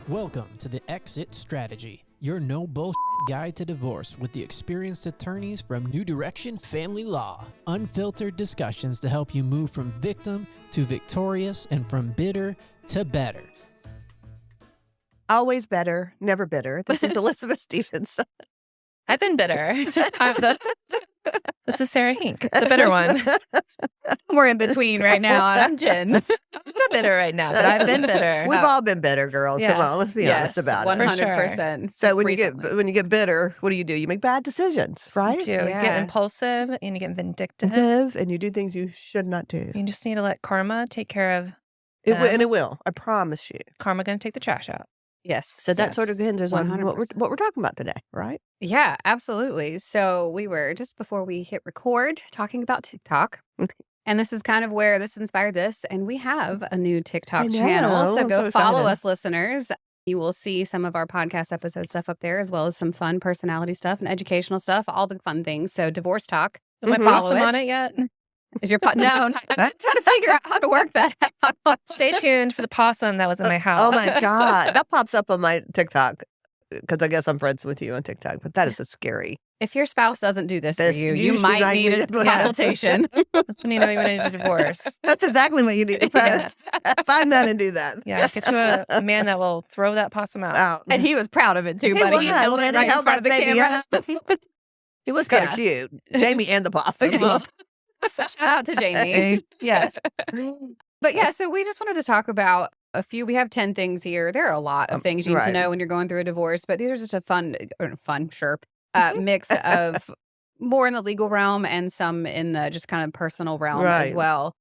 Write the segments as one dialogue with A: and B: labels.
A: Welcome to the Exit Strategy, your no bullshit guide to divorce with the experienced attorneys from New Direction Family Law. Unfiltered discussions to help you move from victim to victorious and from bitter to better.
B: Always better, never bitter. This is Elizabeth Stephenson.
C: I've been bitter. This is Sarah Hink, the bitter one.
D: We're in between right now. I'm Jen.
C: I'm not bitter right now, but I've been bitter.
B: We've all been bitter, girls.
C: Yes.
B: Come on, let's be honest about it.
D: 100%.
B: So when you get bitter, what do? You make bad decisions, right?
C: You do. You get impulsive and you get vindictive.
B: And you do things you should not do.
C: You just need to let karma take care of
B: And it will. I promise you.
C: Karma going to take the trash out.
D: Yes.
B: So that sort of hinges on
D: 100%.
B: what we're talking about today, right?
D: Yeah, absolutely. So we were just before we hit record talking about TikTok. And this is kind of where this inspired this. And we have a new TikTok channel. So
B: I'm
D: go
B: so
D: follow
B: excited.
D: us, listeners. You will see some of our podcast episode stuff up there, as well as some fun personality stuff and educational stuff, all the fun things. So divorce talk.
C: Is my
D: Follow
C: possum on
D: it.
C: it yet?
D: Is your no? I'm trying to figure out how to work that out.
C: Stay tuned for the possum that was in my house.
B: Oh my God. That pops up on my TikTok because I guess I'm friends with you on TikTok, but that is a scary.
D: If your spouse doesn't do this for you,
B: you
D: you might need a consultation.
C: That's when you know you want to divorce.
B: That's exactly what you need to find. Find that and do that.
C: Yeah, get you a man that will throw that possum out.
D: And he was proud of it too, buddy.
B: was.
D: He held it
B: He
D: right in
B: held
D: front of the
B: that baby
D: camera.
B: It was kind of cute. Jamie and the possum.
D: Shout out to Jamie.
C: Yes.
D: But yeah, so we just wanted to talk about a few. We have 10 things here. There are a lot of things you need to
B: right.
D: know when you're going through a divorce, but these are just a fun, mix of more in the legal realm and some in the just kind of personal realm as
B: Right.
D: well.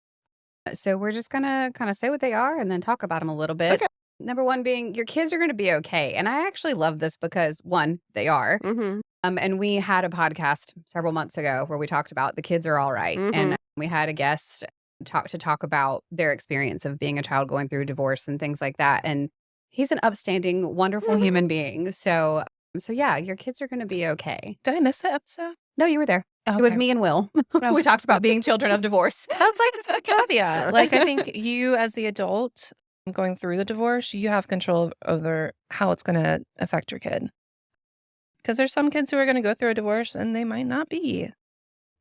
D: So we're just going to kind of say what they are and then talk about them a little bit.
B: Okay.
D: Number one being your kids are going to be okay. And I actually love this because one, they are.
B: Mm-hmm.
D: And we had a podcast several months ago where we talked about the kids are all right.
B: Mhm.
D: And we had a guest talk about their experience of being a child going through divorce and things like that. And he's an upstanding, wonderful human being. So yeah, your kids are going to be okay.
C: Did I miss that episode?
D: No, you were there.
C: Oh,
D: It was
C: okay.
D: me and Will.
C: Oh.
D: We talked about being children of divorce.
C: That's like a caveat. Like, I think you as the adult going through the divorce, you have control over how it's going to affect your kid. Because there's some kids who are going to go through a divorce and they might not be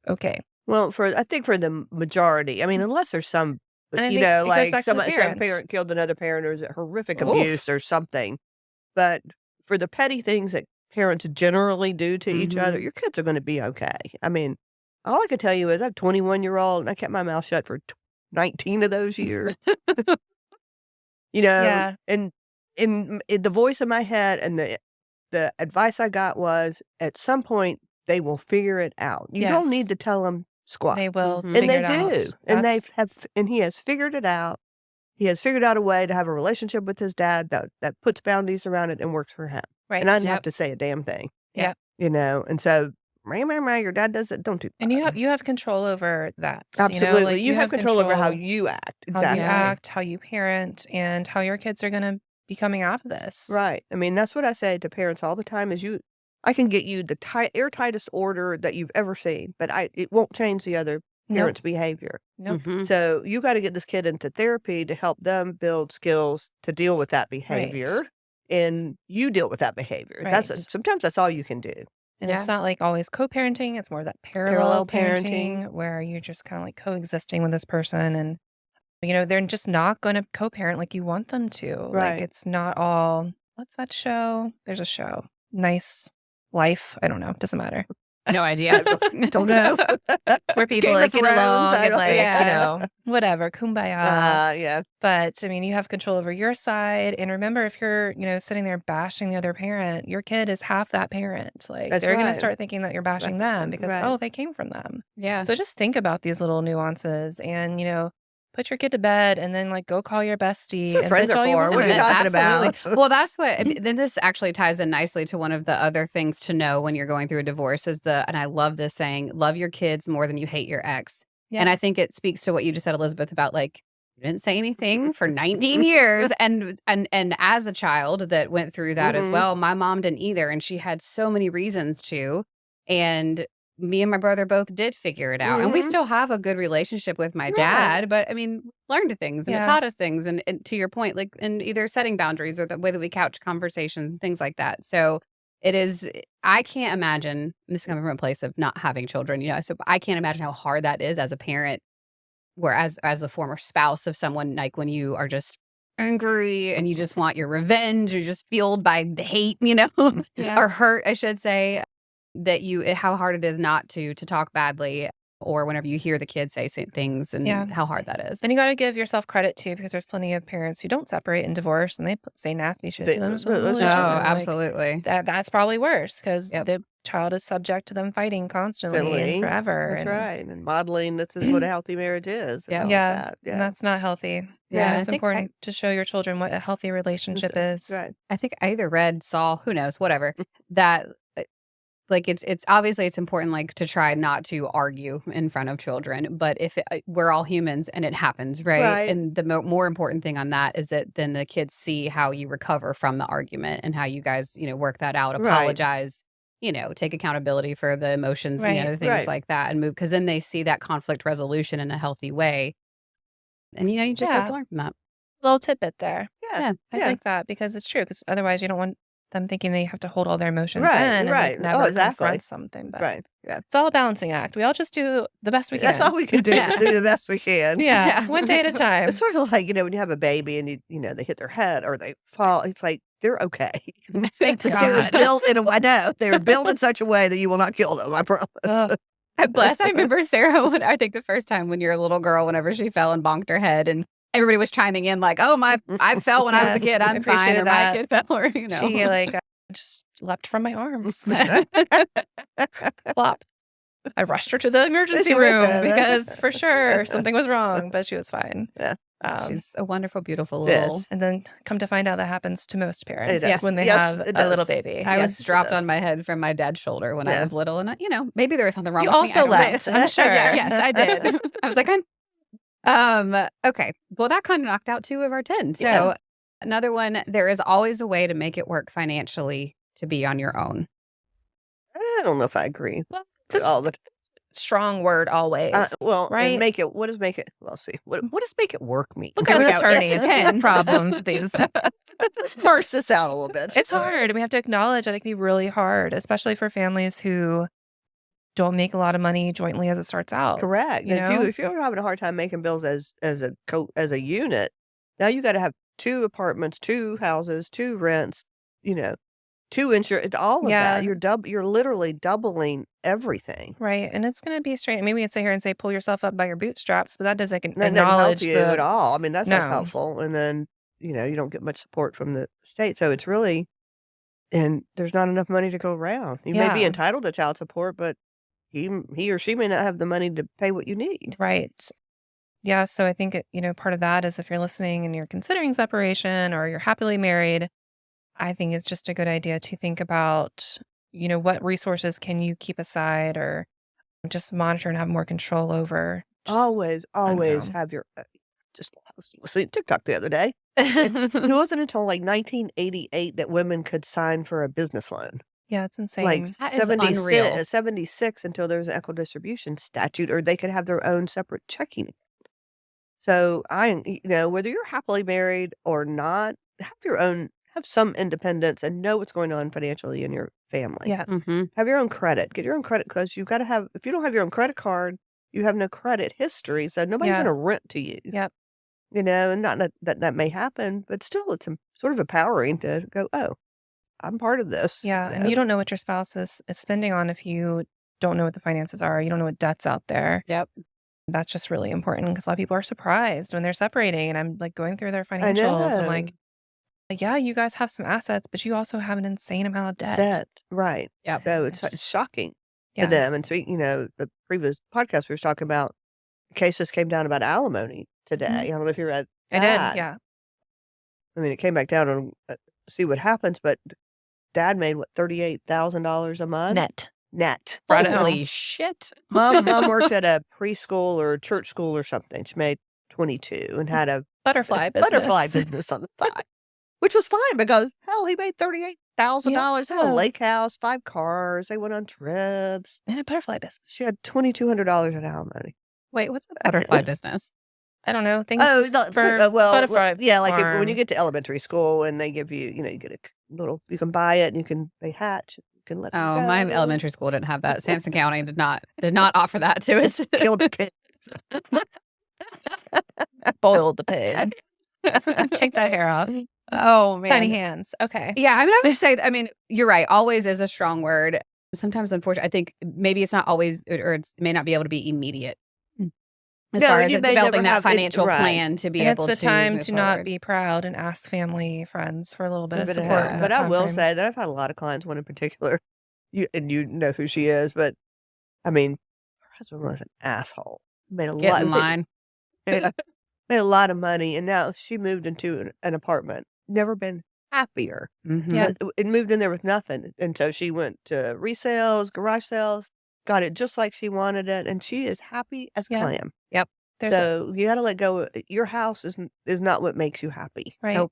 C: okay.
B: Well, I think for the majority, I mean, unless there's some,
C: And I
B: you
C: think
B: know,
C: it goes
B: like
C: back to the
B: some
C: parents.
B: parent killed another parent or is it horrific
D: Oof.
B: abuse or something. But for the petty things that parents generally do to each other, your kids are going to be okay. I mean, all I can tell you is I have a 21-year-old and I kept my mouth shut for 19 of those years. You know,
C: Yeah.
B: and in the voice in my head and the advice I got was at some point they will figure it out. You don't need
C: Yes.
B: to tell them squat.
C: They will
D: Mhm.
C: figure
B: And they
C: it
B: do.
C: out.
B: And
C: That's-
B: and he has figured it out. He has figured out a way to have a relationship with his dad that puts boundaries around it and works for him.
C: right.
B: And I didn't have
D: Yep.
B: to say a damn thing.
C: Yep.
B: You know, and so your dad does it, don't do that.
C: And you have control over that.
B: Absolutely.
C: You know, like,
B: you have control over how you act.
C: how
B: Exactly.
C: you act, how you parent, and how your kids are going to be coming out of this.
B: Right. I mean, that's what I say to parents all the time is I can get you the airtightest order that you've ever seen, but it won't change the other
C: Nope.
B: parent's behavior.
C: Nope.
D: Mhm.
B: So you got to get this kid into therapy to help them build skills to deal with that behavior. And you deal with that behavior.
C: Right.
B: Sometimes that's all you can do.
C: And
D: Yeah.
C: it's not like always co-parenting. It's more that parallel parenting where you're just kind of like coexisting with this person. And, you know, they're just not going to co-parent like you want them to.
B: Right.
C: Like it's not all, what's that show? There's a show. Nice Life. I don't know. Doesn't matter.
D: No idea.
B: Don't know.
C: Where people
B: Game
C: like
B: of
C: get
B: Thrones,
C: along
B: I
C: and
B: don't-
C: like,
D: Yeah.
C: you know, whatever, kumbaya.
B: Yeah.
C: But I mean, you have control over your side. And remember, if you're, you know, sitting there bashing the other parent, your kid is half that parent. Like
B: That's
C: they're going
B: right.
C: to start thinking that you're bashing them because,
B: Right.
C: oh, they came from them.
D: Yeah.
C: So just think about these little nuances and, you know, put your kid to bed and then like go call your bestie.
B: That's what
C: and
B: friends
C: bitch
B: are
C: all you
B: for.
C: want.
B: What are you talking
D: Absolutely.
B: about?
D: Well, that's what, then this actually ties in nicely to one of the other things to know when you're going through a divorce is and I love this saying, love your kids more than you hate your ex. And I
C: Yes.
D: think it speaks to what you just said, Elizabeth, about like, you didn't say anything for 19 years. And as a child that went through that as
B: Mhm.
D: well, my mom didn't either. And she had so many reasons to. And me and my brother both did figure it out. And we still have a good relationship with my dad. But I mean, learned things and it taught us things. And to your point, like in either setting boundaries or the way that we couch conversation, things like that. So it is, I can't imagine, this is coming from a place of not having children, you know, so I can't imagine how hard that is as a parent, whereas as a former spouse of someone, like when you are just angry and you just want your revenge, you're just fueled by the hate, you know, or hurt, I should say, that how hard it is not to talk badly, or whenever you hear the kids say things and how hard that is.
C: And you got to give yourself credit too, because there's plenty of parents who don't separate and divorce and they say nasty shit to them.
D: Absolutely.
C: That's probably worse because the child is subject to them fighting constantly and forever.
B: That's right. And modeling, this is what a healthy marriage is.
C: And that's not healthy. Yeah, it's important to show your children what a healthy relationship is.
B: Right.
D: I think I either read, saw, who knows, whatever, that like it's obviously it's important like to try not to argue in front of children, but if we're all humans and it happens, right? And the more important thing on that is that then the kids see how you recover from the argument and how you guys, you know, work that out, apologize, you know, take accountability for the emotions, you know, things like that, and move, because then they see that conflict resolution in a healthy way, and you know, you just have to learn from that.
C: Little tidbit there.
D: Yeah,
C: I like that because it's true. Because otherwise, you don't want them thinking they have to hold all their emotions in and
B: right.
C: never confront something. But it's all a balancing act. We all just do the best we can.
B: That's all we can do is do the best we can.
C: One day at a time.
B: It's sort of like, you know, when you have a baby and you know they hit their head or they fall, it's like they're okay.
C: Thank God.
B: They were built I know they were built in such a way that you will not kill them. I promise.
D: Bless. I remember Sarah. I think the first time when you're a little girl, whenever she fell and bonked her head, and everybody was chiming in like, "Oh I fell when I was a kid. I'm fine." Or my kid fell, or you know,
C: she just leapt from my arms. Flop. I rushed her to the emergency room because for sure something was wrong, but she was fine.
D: She's a wonderful, beautiful little.
C: And then come to find out that happens to most parents when they
B: have
C: a little baby.
D: I was dropped on my head from my dad's shoulder when I was little, and you know, maybe there was something wrong with me.
C: You also leapt, I'm sure.
D: Yes, I did. I was like, okay. Well, that kind of knocked out 2 of our 10. So another one, there is always a way to make it work financially to be on your own.
B: I don't know if I agree.
C: Well, it's a strong word, always.
B: Right? Make it. What does make it? Well, see. What does make it work mean?
C: Look at us attorneys having problems with these.
B: Let's parse this out a little bit.
C: It's hard. We have to acknowledge that it can be really hard, especially for families who don't make a lot of money jointly as it starts out.
B: Correct. If you're having a hard time making bills as a unit, now you got to have 2 apartments, 2 houses, 2 rents, you know, 2 insurance, all of that. You're literally doubling everything.
C: Right. And it's going to be straight. Maybe we can sit here and say, pull yourself up by your bootstraps, but that doesn't
B: That
C: acknowledge
B: doesn't help you at all. I mean, that's not helpful. And then, you know, you don't get much support from the state. So it's really, and there's not enough money to go around. You may be entitled to child support, but he or she may not have the money to pay what you need.
C: Right. Yeah. So I think, part of that is if you're listening and you're considering separation or you're happily married, I think it's just a good idea to think about, what resources can you keep aside or just monitor and have more control over.
B: Always have your, I was listening to TikTok the other day. It wasn't until like 1988 that women could sign for a business loan.
C: Yeah, it's insane.
B: Like
D: that is unreal.
B: 76 until there was an equidistribution statute, or they could have their own separate checking account. So whether you're happily married or not, have some independence and know what's going on financially in your family.
C: Yeah.
D: Mm-hmm.
B: Have your own credit. Get your own credit, because you've got to have, if you don't have your own credit card, you have no credit history. So nobody's going to rent to you.
C: Yep.
B: And not that may happen, but still it's sort of empowering to go, oh, I'm part of this.
C: Yeah. And you don't know what your spouse is spending on if you don't know what the finances are. You don't know what debt's out there.
D: Yep.
C: That's just really important because a lot of people are surprised when they're separating, and I'm like going through their financials. I'm like, yeah, you guys have some assets, but you also have an insane amount of debt.
B: Right.
D: Yeah.
B: So it's shocking to them. And so, the previous podcast we were talking about, cases came down about alimony today. I don't know if you read that.
C: I did, yeah.
B: I mean, it came back down on see what happens, but Dad made, $38,000 a month?
C: Net.
D: Holy shit.
B: Mom worked at a preschool or church school or something. She made 22 and had a
C: butterfly business
B: on the side. Which was fine because, hell, he made $38,000 $100,000. They had a
C: Yeah.
B: lake house, 5 cars. They went on trips.
C: And a butterfly business.
B: She had $2,200 in alimony.
D: Wait, what's a butterfly business?
C: I don't know. Things
B: No,
C: for butterfly
B: yeah, like when
C: farm.
B: you get to elementary school and they give you, you get a little, you can buy it and they hatch. You can let them
D: Oh,
B: go.
D: my elementary school didn't have that. Sampson County did not offer that to us.
B: Just killed the kid.
C: Boiled the pig. Take that hair off.
D: Oh man,
C: Tiny hands. Okay.
D: Yeah, I would say, you're right. Always is a strong word. Sometimes, unfortunately, I think maybe it's not always, or it may not be able to be immediate. As
B: No,
D: far
B: and
D: as
B: you may
D: developing
B: never
D: that
B: have it-
D: financial
B: right.
D: plan to be
C: And
D: able to
C: it's a time
D: move
C: to not
D: forward.
C: be proud and ask family, friends for a little bit of
B: But
C: support. in
B: but
C: that
B: I will
C: timeframe.
B: say that I've had a lot of clients, one in particular, you know who she is, but I mean, her husband was an asshole. Made a
D: Get
B: lot
D: in line.
B: made a lot of money, and now she moved into an apartment. Never been happier.
D: Mhm.
C: Yeah.
B: It moved in there with nothing, and so she went to resales, garage sales, got it just like she wanted it, and she is happy as
C: Yeah.
B: clam.
C: There's
B: So you got to let go. Your house is not what makes you happy.
C: right.
D: Nope.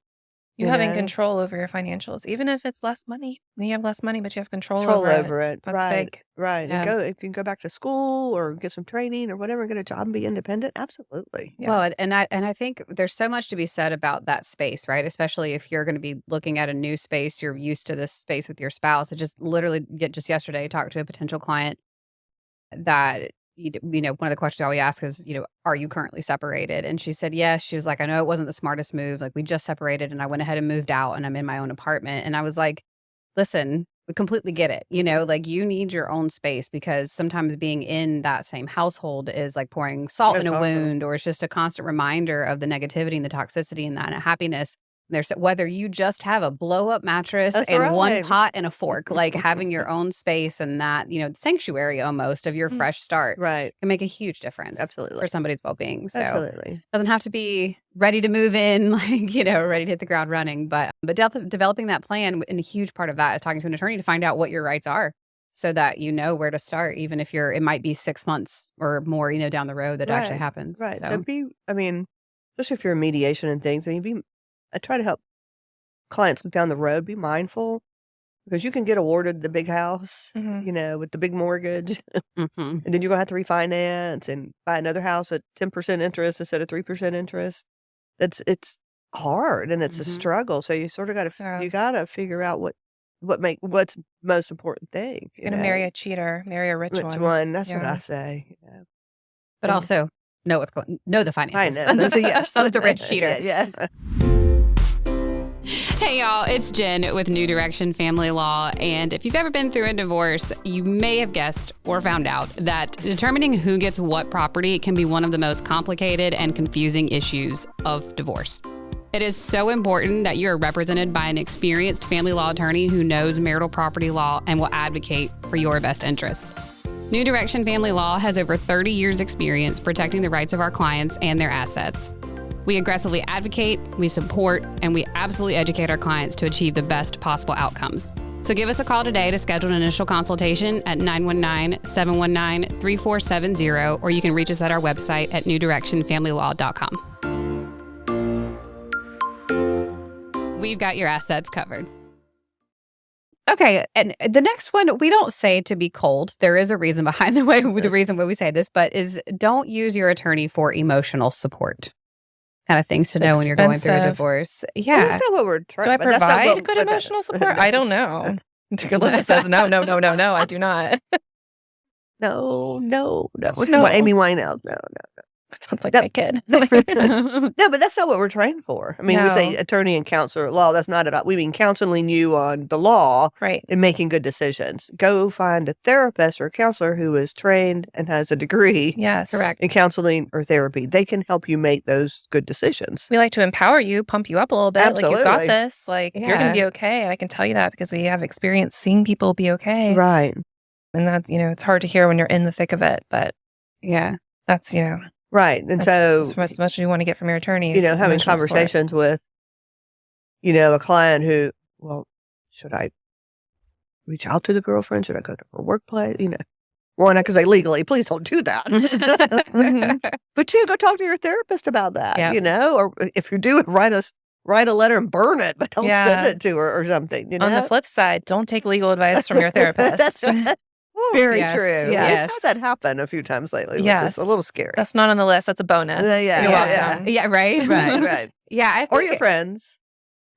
C: You
B: You
C: having
B: know?
C: control over your financials, even if it's less money. You have less money, but you have control
B: Control
C: over
B: over
C: it.
B: it,
C: That's
B: right?
C: big.
B: Right,
D: Yeah.
B: and if you can go back to school or get some training or whatever, get a job and be independent. Absolutely.
C: Yeah.
D: Well, and I think there's so much to be said about that space, right? Especially if you're going to be looking at a new space, you're used to this space with your spouse. I just literally just yesterday talked to a potential client that one of the questions I always ask is, are you currently separated? And she said yes. She was like, I know it wasn't the smartest move. Like, we just separated and I went ahead and moved out and I'm in my own apartment. And I was like, listen, we completely get it. Like, you need your own space because sometimes being in that same household is like pouring salt in a
B: That's awful.
D: wound, or it's just a constant reminder of the negativity and the toxicity and that happiness. There's whether you just have a blow up mattress
B: That's
D: and one
B: right.
D: pot and a fork, like having your own space and that, sanctuary almost of your
C: Mm.
D: fresh start
B: Right.
D: can make a huge difference
B: Absolutely.
D: for somebody's well being. So
B: Absolutely.
D: doesn't have to be ready to move in, ready to hit the ground running. But developing that plan, and a huge part of that is talking to an attorney to find out what your rights are, so that you know where to start, even if it might be 6 months or more, down the road that actually
B: Right.
D: happens.
B: Right.
D: So,
B: Especially if you're in mediation and things, I try to help clients look down the road, be mindful, because you can get awarded the big house,
C: Mhm.
B: with the big mortgage,
D: mhm.
B: and then you're going to have to refinance and buy another house at 10% interest instead of 3% interest. It's hard and it's a
D: Mhm.
B: struggle. So you sort of
C: Yeah.
B: you got to figure out what's most important thing.
C: You're gonna marry a cheater, marry a rich
B: Which
C: one.
B: one? That's what
C: Yeah.
B: I say.
D: But
B: And-
D: also know the
B: I
D: finances
B: know. Yes.
D: of the rich cheater.
B: Yeah.
D: Hey y'all, it's Jen with New Direction Family Law. And if you've ever been through a divorce, you may have guessed or found out that determining who gets what property can be one of the most complicated and confusing issues of divorce. It is so important that you are represented by an experienced family law attorney who knows marital property law and will advocate for your best interest. New Direction Family Law has over 30 years experience protecting the rights of our clients and their assets. We aggressively advocate, we support, and we absolutely educate our clients to achieve the best possible outcomes. So give us a call today to schedule an initial consultation at 919-719-3470, or you can reach us at our website at newdirectionfamilylaw.com. We've got your assets covered. Okay, and the next one, we don't say to be cold. There is a reason behind the reason why we say this, but is don't use your attorney for emotional support. Kind of things to know when you're going through a
C: Expensive.
D: divorce.
B: Well,
D: Yeah.
B: that's not what we're trying.
C: Do I
B: but that's not
C: provide
B: what-
C: good
B: but that-
C: emotional support? I don't know. Galissa says no, I do not.
B: No.
C: No.
B: What, Amy Winehouse? No.
C: Sounds like
B: No.
C: my kid.
B: No, but that's not what we're trained for. I mean, we say
C: No.
B: attorney and counselor at law. That's not at all. We mean counseling you on the law
C: Right.
B: and making good decisions. Go find a therapist or a counselor who is trained and has a degree
C: Yes.
D: Correct.
B: in counseling or therapy. They can help you make those good decisions.
C: We like to empower you, pump you up a little bit. Like, you got
B: Absolutely.
C: this. Like, you're going
D: Yeah.
C: to be okay. And I can tell you that because we have experience seeing people be okay.
B: Right.
C: And that's, it's hard to hear when you're in the thick of it. But
D: Yeah.
C: that's,
B: Right. And so,
C: as much as you want to get from your attorney.
B: having
C: emotional support.
B: conversations with, a client who, well, should I reach out to the girlfriend? Should I go to her workplace? One, I could say legally, please don't do that.
C: Mhm.
B: But two, go talk to your therapist about that,
C: Yeah.
B: or if you do it, write us write a letter and burn it, but don't
C: Yeah.
B: send it to her or something. You know?
C: On the flip side, don't take legal advice from your therapist.
B: That's right. Very
D: yes,
B: true.
C: yes.
B: We've had that happen a few times lately, which
C: Yes.
B: is a little scary.
C: That's not on the list. That's a bonus.
B: Yeah,
C: You're
B: yeah,
C: welcome.
D: Yeah, right.
B: right.
D: Yeah, I think
B: Or your friends.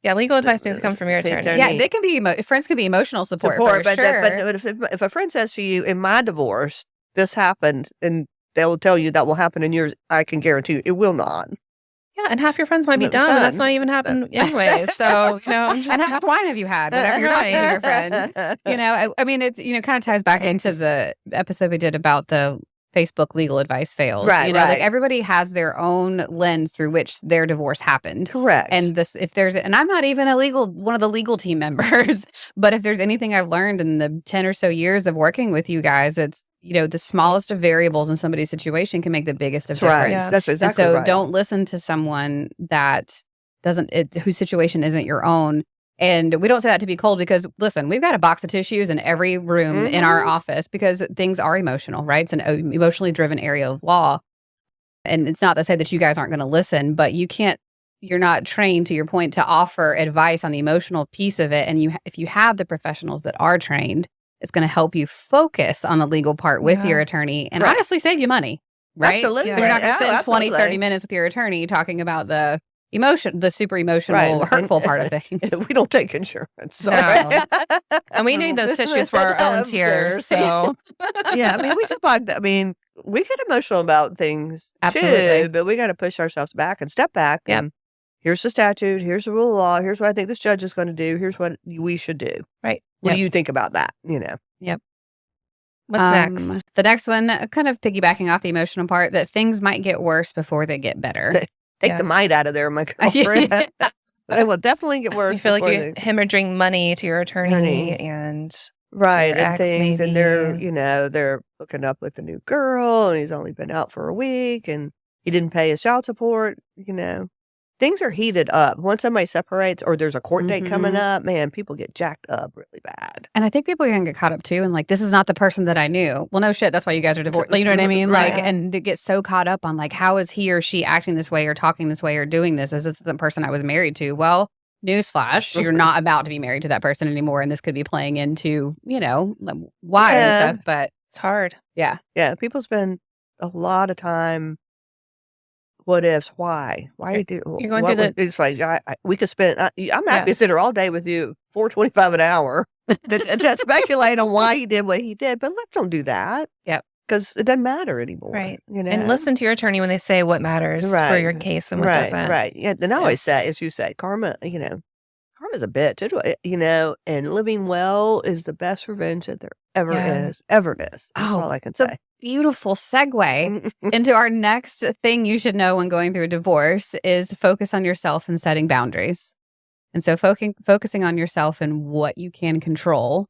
C: Yeah, legal advice needs to come from your attorney.
D: Yeah, they can be friends can be emotional support for
B: but
D: sure.
B: but if a friend says to you, in my divorce, this happened, and they'll tell you that will happen in yours, I can guarantee you it will not.
C: Yeah, and half your friends might be
B: That's
C: dumb, and that's
B: fun.
C: not even happened anyway. So,
D: And how much wine have you had? Whenever you're talking to your friend. I mean, it's, kind of ties back into the episode we did about the Facebook legal advice fails.
B: Right,
D: Like
B: right.
D: everybody has their own lens through which their divorce happened.
B: Correct.
D: And and I'm not even one of the legal team members, but if there's anything I've learned in the 10 or so years of working with you guys, it's, the smallest of variables in somebody's situation can make the biggest of
B: that's right.
D: difference.
C: Yeah.
B: That's
D: And
B: exactly
D: so
B: right.
D: don't listen to someone that whose situation isn't your own. And we don't say that to be cold because, listen, we've got a box of tissues in every room in our office because things are emotional, right? It's an emotionally driven area of law. And it's not to say that you guys aren't going to listen, but you're not trained, to your point, to offer advice on the emotional piece of it. And if you have the professionals that are trained, it's going to help you focus on the legal part with your attorney and honestly save you money, right?
B: Absolutely.
D: Because you're not going to spend 20, 30
B: absolutely.
D: minutes with your attorney talking about the super emotional,
B: Right.
D: hurtful part of things.
B: We don't take insurance.
C: No.
B: Sorry.
C: And we need those tissues for our own tears. So,
B: Yeah, I mean, we get emotional about things
D: Absolutely.
B: too, but we got to push ourselves back and step back.
C: Yep.
B: And here's the statute. Here's the rule of law. Here's what I think this judge is going to do. Here's what we should do.
C: right.
B: What do you think about that?
C: What's next?
D: The next one, kind of piggybacking off the emotional part, that things might get worse before they get better.
B: Take the
C: Yes.
B: might out of there, my girlfriend. They will definitely get worse.
C: You feel like
B: before
C: you're hemorrhaging money to your attorney and
B: right,
C: your
B: and
C: ex,
B: things, and
C: maybe.
B: they're hooking up with a new girl, and he's only been out for a week, and he didn't pay his child support. Things are heated up once somebody separates, or there's a court date coming up. Man, people get jacked up really bad.
D: And I think people can get caught up too. And like, this is not the person that I knew. Well, no shit. That's why you guys are divorced. You know what I mean?
B: Right.
D: Like, and they get so caught up on like, how is he or she acting this way or talking this way or doing this? Is this the person I was married to? Well, newsflash, you're not about to be married to that person anymore. And this could be playing into, why and stuff. But
C: it's hard.
D: yeah.
B: Yeah, people spend a lot of time. What ifs? Why? Why you do?
C: You're going through
B: It's like we could spend. I'm happy to sit here all day with you, $4.25 an hour, to speculate on why he did what he did. But let's don't do that.
D: Yep.
B: Because it doesn't matter anymore.
C: Right.
B: You know?
C: And listen to your attorney when they say what matters for your case and what
B: right,
C: doesn't.
B: Right. Yeah. And I always say,
C: Yes.
B: as you say, karma's a bitch. And living well is the best revenge that there ever is. Ever is. That's all I can
D: so
B: say.
D: beautiful segue into our next thing you should know when going through a divorce is focus on yourself and setting boundaries. And so focusing on yourself and what you can control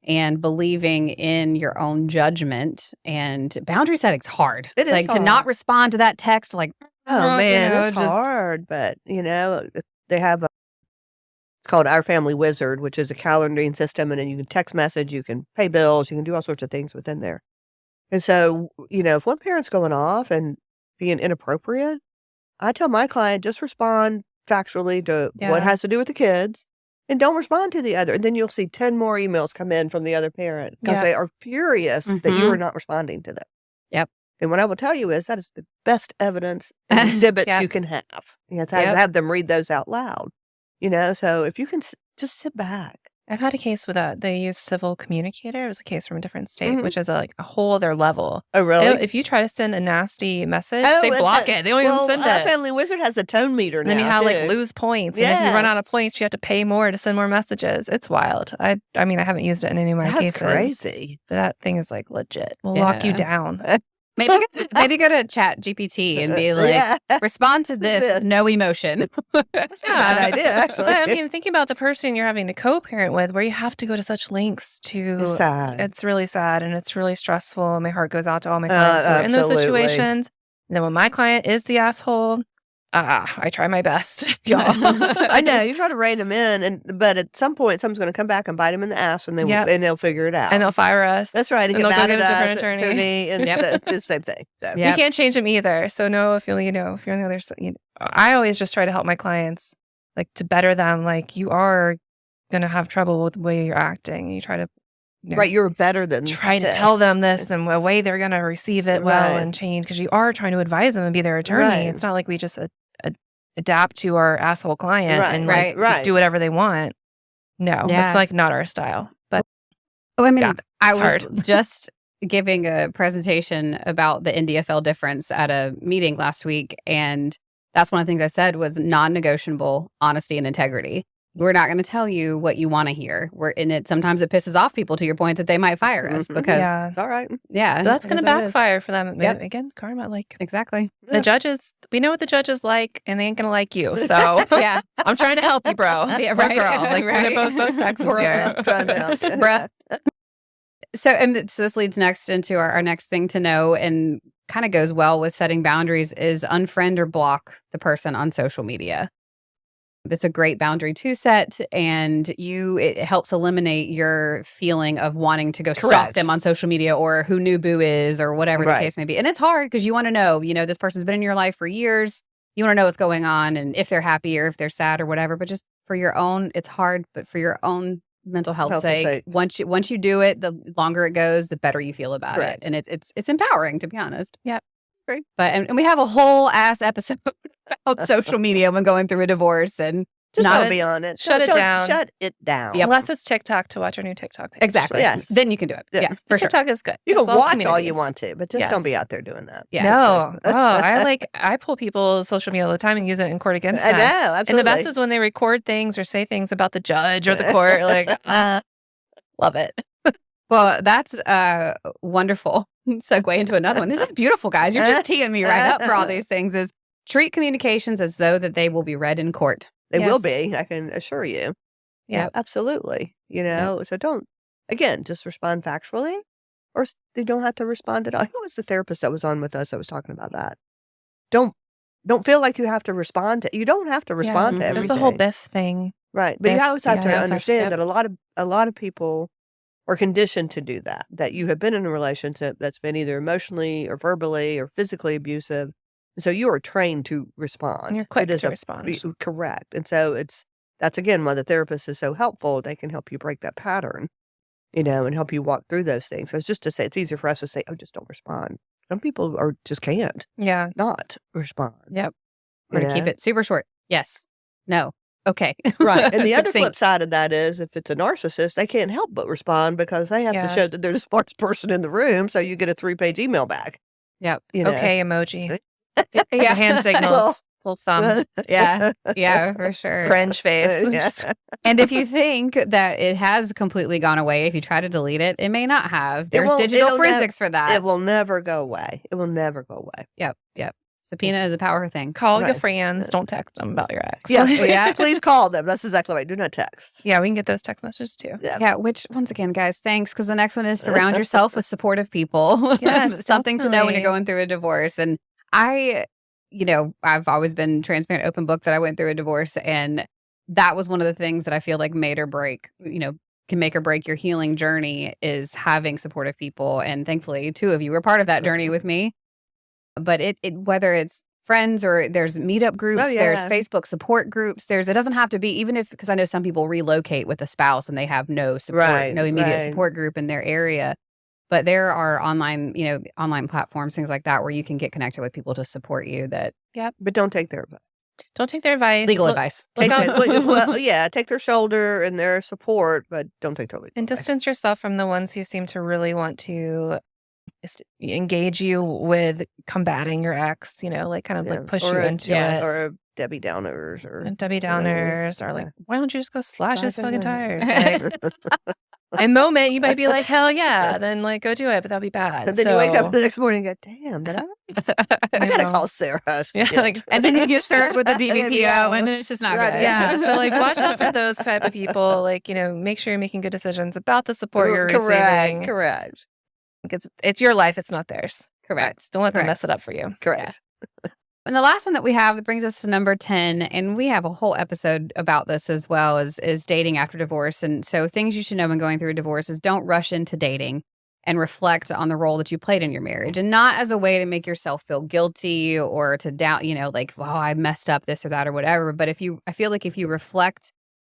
D: and believing in your own judgment, and boundary setting's hard.
B: It is
D: like
B: hard.
D: to not respond to that text like,
B: Oh man, it's
D: just
B: hard. But they have it's called Our Family Wizard, which is a calendaring system, and then you can text message, you can pay bills, you can do all sorts of things within there. And so, if one parent's going off and being inappropriate, I tell my client, just respond factually to what has to do with the kids and don't respond to the other. And then you'll see 10 more emails come in from the other parent because they are furious that you are not responding to them.
D: Yep.
B: And what I will tell you is that is the best evidence and exhibits you can have. You have to have them read those out loud. So if you can just sit back.
C: I've had a case with that. They used civil communicator. It was a case from a different state, which is like a whole other level.
B: Oh, really?
C: If you try to send a nasty message, they block it. They don't even send
B: Our
C: it.
B: Family Wizard has a tone meter now.
C: And then you have
B: too.
C: like lose points. And if you run out of points, you have to pay more to send more messages. It's wild. I mean, I haven't used it in any of my cases.
B: That's crazy.
C: But that thing is like legit. We'll lock you down.
D: maybe go to Chat GPT and be like, respond to this, no emotion.
B: That's not a bad idea, actually.
C: But, I mean, thinking about the person you're having to co-parent with, where you have to go to such lengths to.
B: It's sad.
C: It's really sad and it's really stressful. My heart goes out to all my clients who are in those
B: absolutely.
C: situations. And then when my client is the asshole, I try my best, y'all.
B: I know you try to rein them in, but at some point, someone's going to come back and bite them in the ass, and they'll figure it out.
C: And they'll fire us.
B: That's right.
C: and
B: get
C: they'll go
B: mad
C: get a
B: at
C: different
B: us,
C: attorney.
B: and it's the same thing. So.
D: Yeah.
C: You can't change them either. So no, if you're on the other side, I always just try to help my clients like to better them, like you are going to have trouble with the way you're acting. You try to,
B: right, you're better than
C: try to
B: this.
C: tell them this and a way they're going to receive it well
B: Right.
C: and change, because you are trying to advise them and be their attorney.
B: Right.
C: It's not like we just adapt to our asshole client
B: Right,
C: and
B: right,
C: like
B: right.
C: do whatever they want. No,
D: Yeah.
C: that's like not our style. But
D: Oh, I mean,
C: Yeah,
D: I
C: it's
D: was
C: hard.
D: just giving a presentation about the NDFL difference at a meeting last week. And that's one of the things I said was non-negotiable honesty and integrity. We're not going to tell you what you want to hear. We're in it. Sometimes it pisses off people to your point that they might fire us
B: Mhm.
D: because,
C: yeah,
B: It's all right.
D: yeah,
C: but that's
D: it
C: going
D: is
C: to
D: what it is.
C: backfire for them.
D: Yep.
C: Again, karma, like
D: Exactly.
C: the judges, we know what the judges like and they ain't going to like you. So
D: Yeah.
C: I'm trying to help you, bro.
D: Yeah,
C: Or
D: right,
C: girl. Like
D: right.
C: we're both sexes
B: Bruh,
C: here.
B: trying to help.
D: Bruh. So this leads next into our next thing to know, and kind of goes well with setting boundaries, is unfriend or block the person on social media. That's a great boundary to set, and it helps eliminate your feeling of wanting to go stalk
B: Correct.
D: them on social media or who new boo is or whatever the
B: Right.
D: case may be. And it's hard because you want to know, this person's been in your life for years. You want to know what's going on and if they're happy or if they're sad or whatever. But just for your own, it's hard, but for your own mental health's sake, once you do it, the longer it goes, the better you feel about
B: Correct.
D: it. And it's empowering, to be honest.
C: Yep.
B: Great.
D: But and we have a whole ass episode about social media when going through a divorce and
B: Just
D: not
B: don't be on it.
C: shut it
B: Don't-
C: down.
B: Shut it down.
D: Yep.
C: Unless it's TikTok, to watch our new TikTok page.
D: exactly.
B: Yes.
D: Then you can do it.
B: Yeah.
D: Yeah, for sure.
C: TikTok is good.
B: You
C: There's
B: can
C: a lot of
B: watch all you
C: communities.
B: want to, but just don't be
C: Yes.
B: out there doing that.
D: Yeah.
C: No. I pull people's social media all the time and use it in court against
B: I
C: them.
B: know,
C: And
B: absolutely.
C: the best is when they record things or say things about the judge or the court. Like, love it.
D: Well, that's a wonderful segue into another one. This is beautiful, guys. You're just teeing me right up for all these things. Is treat communications as though that they will be read in court.
B: They will
C: Yes.
B: be, I can assure you.
C: Yeah.
B: Absolutely. So don't, again, just respond factually, or you don't have to respond at all. Who was the therapist that was on with us that was talking about that? Don't feel like you have to respond to, you don't have to respond to
D: Mhm.
B: everything.
C: There's the whole Biff thing.
B: Right. But you
C: Biff,
B: always have to
C: yeah,
B: understand
C: yep.
B: that a lot of people are conditioned to do that you have been in a relationship that's been either emotionally or verbally or physically abusive. And so you are trained to respond.
C: And you're quick
B: It is
C: to respond.
B: Correct. And so that's again why the therapist is so helpful. They can help you break that pattern, and help you walk through those things. So it's just to say, it's easier for us to say, oh, just don't respond. Some people just can't
C: Yeah.
B: not respond.
D: Yep. Or to keep
B: Yeah.
D: it super short. Yes. No. Okay.
B: Right. And the other flip
D: Succinct.
B: side of that is if it's a narcissist, they can't help but respond because they have
C: Yeah.
B: to show that they're the smartest person in the room. So you get a 3-page email back.
D: Yep.
C: Okay, emoji.
D: Yeah.
C: Hand signals. Full thumb.
D: Yeah. Yeah, for sure.
C: Cringe face.
B: Yeah.
C: Just-
D: And if you think that it has completely gone away, if you try to delete it, it may not have. There's
B: won't-
D: digital
B: it'll
D: forensics for that.
B: It will never go away. It will never go away.
D: Yep. Subpoena is a power thing.
C: Call your
B: Right.
C: friends. Don't text them about your ex.
B: Yeah.
D: Yeah.
B: Please call them. That's exactly right. Do not text.
C: Yeah, we can get those text messages too.
B: Yeah.
D: Yeah, which once again, guys, thanks. Because the next one is surround yourself with supportive people.
C: Yes,
D: Something to know when you're
C: definitely.
D: going through a divorce. And I've always been transparent, open book that I went through a divorce. And that was one of the things that I feel like made or break, can make or break your healing journey, is having supportive people. And thankfully, 2 of you were part of that journey with me. But it whether it's friends or there's meetup groups,
B: Oh,
D: there's
B: yeah.
D: Facebook support groups, it doesn't have to be, even if, because I know some people relocate with a spouse and they have no support,
B: Right,
D: no immediate
B: right.
D: support group in their area. But there are online platforms, things like that, where you can get connected with people to support you. That
B: But don't take their advice.
C: Don't take their advice.
D: legal
C: Look-
D: advice.
C: look
B: Take
C: up-
B: take their shoulder and their support, but don't take their legal
C: And
B: advice.
C: distance yourself from the ones who seem to really want to engage you with combating your ex, like kind of
B: Yeah.
C: like push
B: Or
C: you
B: a-
C: into
D: yes.
C: it.
B: Or Debbie Downers or
C: And Debbie Downers are like, why don't you just go slash his fucking tires?
B: Like,
C: Like, in moment, you might be like, hell yeah, then like go do it, but that'll be bad.
B: and then you wake up the next morning and go, damn, did I gotta
C: know.
B: call Sarah.
C: Yeah,
B: Shit.
C: like,
D: And then you get served with a DVPO,
B: Yeah.
D: and then it's just not
B: Right,
D: good.
C: yeah. So like watch out for those type of people. Like, make sure you're making good decisions about the support you're receiving.
B: Correct.
C: It's your life, it's not theirs.
D: Correct.
C: Don't let them mess
D: Correct.
C: it up for you.
B: Correct.
D: And the last one that we have that brings us to number 10, and we have a whole episode about this as well, is dating after divorce. And so things you should know when going through a divorce is don't rush into dating. and reflect on the role that you played in your marriage, and not as a way to make yourself feel guilty or to doubt, like, well, I messed up this or that or whatever. But I feel like if you reflect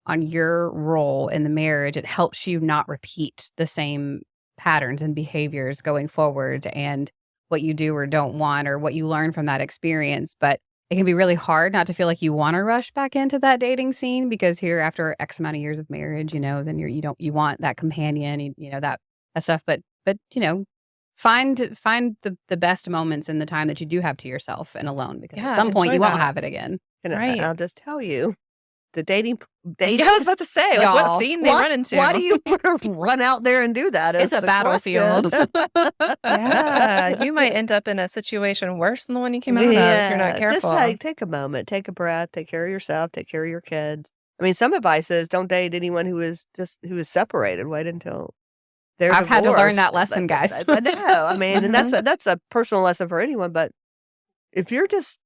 D: on your role in the marriage, it helps you not repeat the same patterns and behaviors going forward, and what you do or don't want, or what you learn from that experience. But it can be really hard not to feel like you want to rush back into that dating scene, because here, after X amount of years of marriage, then you want that companion, that stuff. But find the best moments in the time that you do have to yourself and alone, because at some point you won't have it again.
B: And
C: Right.
B: I'll just tell you, the dating.
C: Yeah, I was about to say, like, what scene they run into?
B: Why do you want to run out there and do that?
D: It's a battlefield.
C: Yeah, you might end up in a situation worse than the one you came out of if you're not careful.
B: Just take a moment, take a breath, take care of yourself, take care of your kids. I mean, some advice is don't date anyone who is separated. Wait until they're
D: I've had to learn
B: divorced.
D: that lesson, guys.
B: I know. I mean, and that's a personal lesson for anyone. But if you've just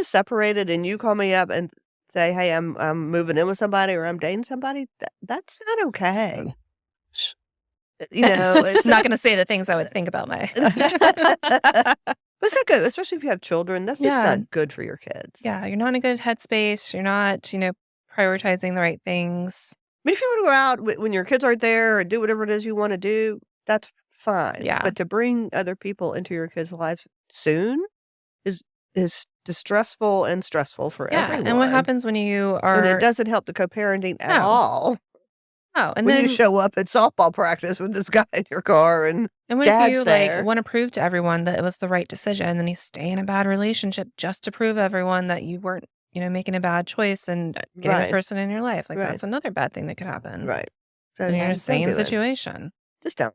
B: separated and you call me up and say, "Hey, I'm moving in with somebody or I'm dating somebody," that's not okay.
C: It's not going to say the things I would think about my.
B: It's not good, especially if you have children. That's just not good for your kids.
C: Yeah, you're not in a good headspace. You're not, prioritizing the right things.
B: I mean, if you want to go out when your kids aren't there or do whatever it is you want to do, that's fine.
C: Yeah.
B: But to bring other people into your kids' lives soon is distressful and stressful for everyone.
C: And what happens when you are?
B: And it doesn't help the co-parenting at all.
C: Oh, and
B: when
C: then
B: you show up at softball practice with this guy in your car and
C: what
B: Dad's
C: if you
B: there.
C: want to prove to everyone that it was the right decision, and then you stay in a bad relationship just to prove everyone that you weren't, making a bad choice and getting this person in your life? Like that's another bad thing that could happen.
B: Right. So
C: And you're in the
B: don't
C: same
B: do it.
C: situation.
B: Just don't.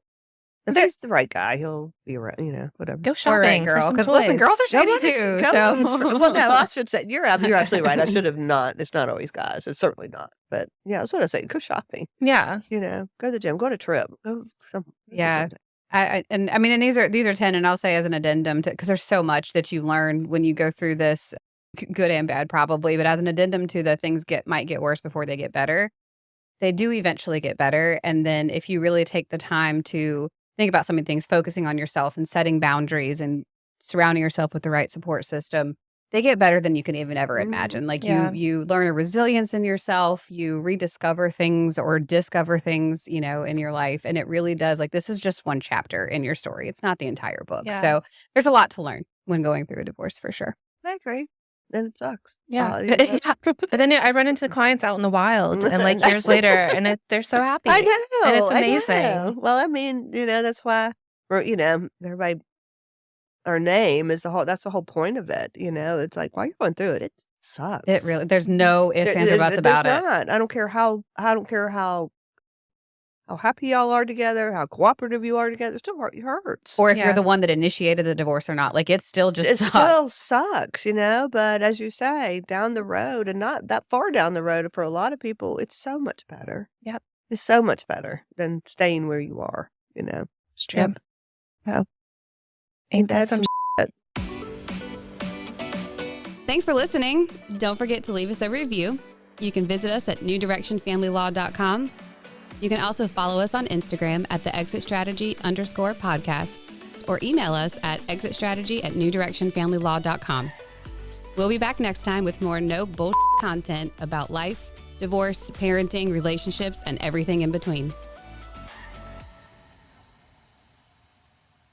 B: If he's the right guy, he'll be around, whatever.
C: Go
D: All
C: shopping,
D: right, girl.
C: Because
D: Because listen, girls are shady too. So
B: well, no, I should say you're absolutely right. I should have not. It's not always guys. It's certainly not. But yeah, that's what I say. Go shopping.
C: Yeah.
B: Go to the gym. Go on a trip. Go
D: Yeah.
B: something.
D: And these are 10, and I'll say as an addendum to, because there's so much that you learn when you go through this, good and bad probably, but as an addendum to the things might get worse before they get better. They do eventually get better, and then if you really take the time to think about so many things, focusing on yourself and setting boundaries and surrounding yourself with the right support system, they get better than you can even ever imagine. Like you learn a resilience in yourself, you rediscover things or discover things, in your life. And it really does. Like, this is just one chapter in your story. It's not the entire book.
C: Yeah.
D: So there's a lot to learn when going through a divorce, for sure.
B: I agree. And it sucks.
C: Yeah. But then I run into clients out in the wild and like years later, and they're so happy.
B: I know.
C: And it's
B: I
C: amazing.
B: know. Well, I mean, that's why everybody, our name is that's the whole point of it. It's like, while you're going through it, it sucks.
D: It really, there's no ifs, ands, or buts about it.
B: Not. I don't care how happy y'all are together, how cooperative you are together. It still hurts.
D: Or if you're the one that initiated the divorce or not, like it still just sucks.
B: Still sucks, But as you say, down the road, and not that far down the road, for a lot of people, it's so much better.
C: Yep.
B: It's so much better than staying where you are.
C: It's true.
B: Yep. Yeah.
C: Ain't that some
B: shit?
D: Thanks for listening. Don't forget to leave us a review. You can visit us at newdirectionfamilylaw.com. You can also follow us on Instagram at the Exit Strategy _podcast, or email us at exitstrategy@newdirectionfamilylaw.com. We'll be back next time with more no bullshit content about life, divorce, parenting, relationships, and everything in between.